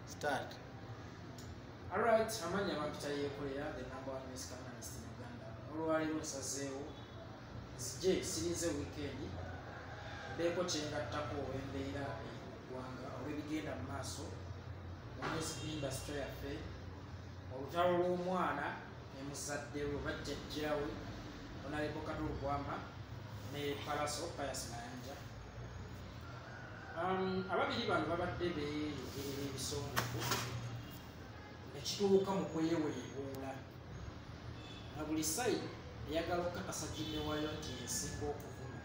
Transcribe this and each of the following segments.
Start. Alright, amanya mapita yekolera the number one music analyst in Uganda. Olwaliro nsazeewo nzije sirize weekend beeko kyengattako embeera eggwanga olw'ebigenda mu maaso mu music industry yaffe, olutalo lw'omwana ne muzadde we bajjajjaawe Honorable Katulu Gwama ne Palaso Pius Mayanja. Ababiri bano babadde beeyogerera ebisongovu nekituuka mu kweweebuula na buli sayidi eyagala okukakasa ginnewayo nti ensinga okuvuma.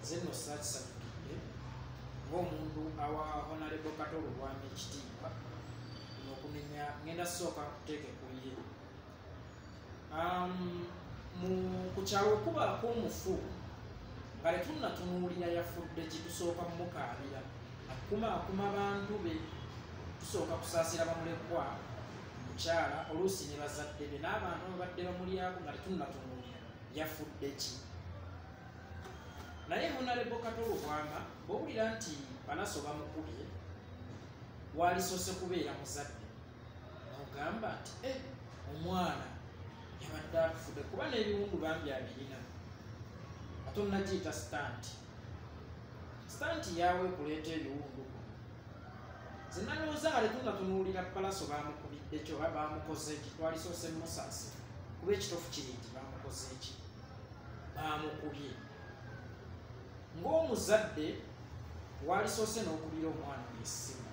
Nze nno saakisanyukidde ng'omuntu awa Honorable Katulu Gwama ekitiibwa n'okumenya ngenda sooka kuteeka ekuye. Ku kyalo okubaako omufu nga tetunnatunuulira yafudde kitusooka mumukaabira akumaakuma bantu be, tusooka kusaasira bamulekwa mukyala oluusi ne bazadde be n'abantu ababadde bamulyako nga tetunnatunuulira yafudde ki. Naye Honorable Katulu Gwama bw'owulira nti Palaso bamukubye waalisoose kubeera muzadde n'ogamba nti omwana yabadde atufudde kuba n'ebiwundu bambi abirina ate onnagiyita stanti yaawe kuleeta ebiwundu. Nze nalowooza nga tetunnatunuulira Palaso bamukubidde kyo oba bamukoze ki, twalisoose musaasi kuba ekitofu kiri nti bamukoze ki, bamukubye. Ng'omuzadde walisoose n'okubira omwana essimu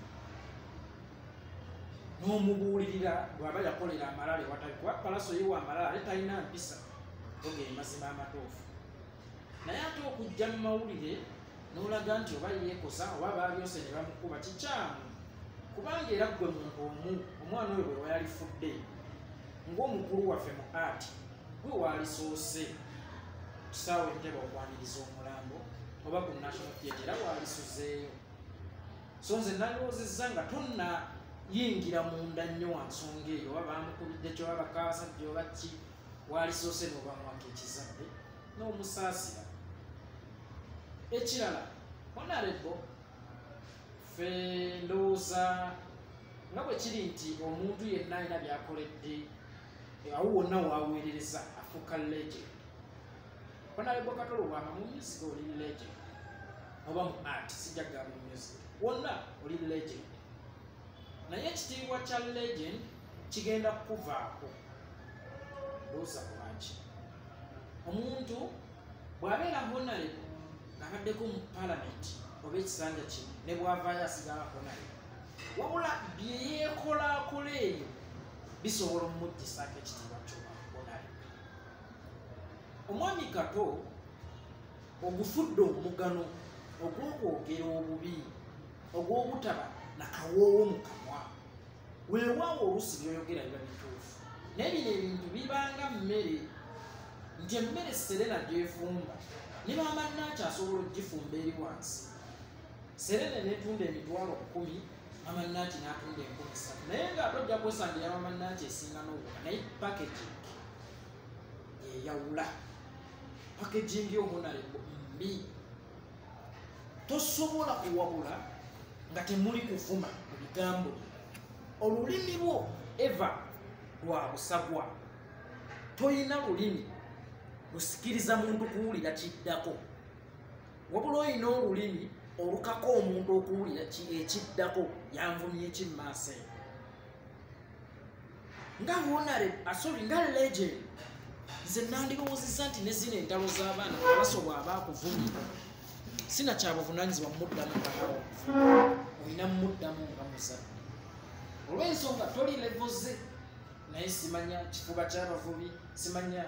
n'omubuulirira bw'aba yakolera amalala ewatali, kuba Palaso yewa amalala ale talina mpisa togere mazima amatuufu. Naye ate okujja mu mawulire n'olaga nti oba yeekosa oba baabyose ne bamukuba kikyamu, kubanga era ggwe muntu omwana oyo bwe wayalifudde ng'omukulu waffe mu art gwe waalisoose tusaawe nteba okwaniriza omulambo oba ku National Theatre era waalisuzeeyo. So nze nalowoozezza nga tonnayingira munda nnyo wa nsonga eyo oba bamukubidde kyo oba bakaasajja oba ki, waalisoose n'obamwaka ekizadde n'omusaasira. Ekirala Honorable ffe ndowooza nga bwe kiri nti omuntu yenna alina byakoledde awo wonna waaweerereza afuuka legend. Honorable Katulu Gwama mu music oli legend oba mu art sijjaga mu music wonna oli legend, naye ekitiibwa kya legend kigenda kukuvaako. Buuza lwaki omuntu bw'abeera Honorable ng'abaddeko mu Parliament oba ekisanja kino ne bw'avaayo asigala Honorable, wabula bye yeekolaakola eyo bisobola omumuggisaako ekitiibwa ky'oba Honorable. Omwami Kato ogufudde omugano ogw'okwogera obubi ogw'obutaba nakawoowo mu kamwa, weewaawo oluusi byoyogera biba bituufu naye bino ebintu bibanga mmere, nti emmere Serena gy'efumba ne bamannaaki asobola ogifumba eri wansi. Serena netunda emitwalo 10, mamannaaki n'atunda 3,000, naye ng'ate ojja kwesangira mamannaaki esinga n'obuka, naye packaging eyawula. Packaging y'Honorable mbi, tosobola kuwabula nga temuli kuvuma mu bigambo. Olulimi lwo eva lwa busagwa, toyina lulimi lusikiriza muntu kuwulira kiddako, wabula olina olulimi olukako omuntu okuwulira ekiddako yanvumye ki mu maaso eyo. Nga Honorable nga legend nze nandirowoozezza nti ne zino entalo z'abaana Palaso bw'aba akuvumira sina kyabuvunaanyizibwa muddamu ngaawo, olina muddamu nga muzadde olw'ensonga toli levoze. Naye simanya kifuba ky'abavubi, simanya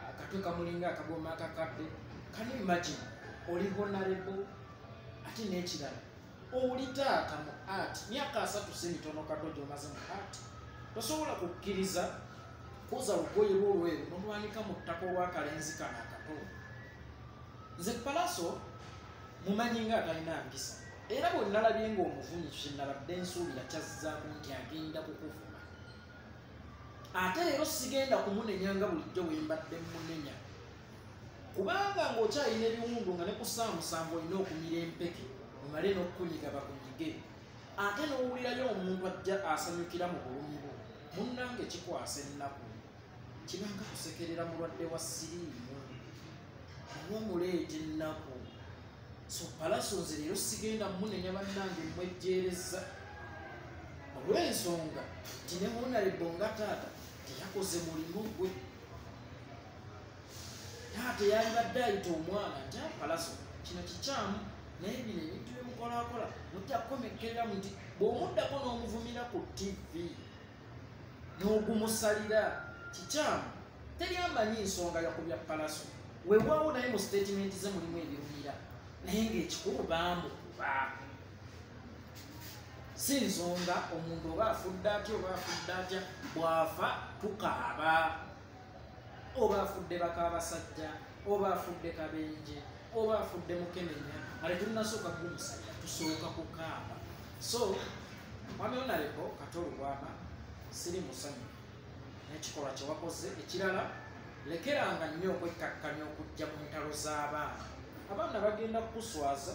akatwe kamulinga akagoma akakadde. Can you imagine oli Honorable ate n'ekirala oli taata mu art, myaka 3 si mitono Kato gy'omaze mu art, tosobola kukkiriza kuza lugoye lwolweru nolwanika mu ttaka olwakalenzi kano akato. Nze Palaso mumanyi nga atalina mpisa, era bwe nalabye ng'omuvunyi kyenabadde nsuubira kyazzaako nti agenda kukuvuma. Ate leero sigenda kumunenya nga bulijjo bwe mbadde munenya, kubanga ng'okyalina ebiwundu nga ne ku 7 olina okumira empeke omale n'okukunyiga bakunyige ate n'owulirayo omuntu ajja asanyukira mu bulumi bwo munnange kikwasa ennaku kibanga kusekerera mulwadde wa siriimu oba omuleeta ennaku so palasonze leero sigenda munenya bannange mwejjeereza olw'ensonga nti ne honorable nga taata teyakoze mulimu gwe taata yalibadde ayita omwana nti apalaso kino kikyamu naye bino ebintu byemukolakola mujja kukomekkerera mu nti bw'omuddako n'omuvumira ku tv n'ogumusalira kikyamu teri amanyi nsonga yakubya palaso weewaawo naye mu statementi ze mulimu ebirumira naye ng'ekikulu bamukuba si nsonga omuntu oba afudde atya oba afudde atya bw'afa tukaaba oba afudde bakaabasajja oba afudde kabenje oba afudde mukenenya ale tulinasooka kumusalira tusooka kukaaba so mwami honorable katolubwama siri musanyu n'ekikolwa kyewakoze ekirala lekeranga nnyo okwekkakkanya okujja mu ntalo z'abaana abaana bagenda kukuswaza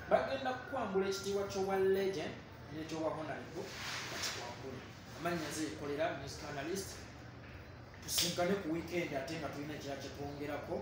bagenda kukwambula ekitiibwa ky'owa legend n'ekyowa honorable bakikwambule amannya zeekolera music analyst tusinkane ku weekend ate nga tulina ekira kyetwongerako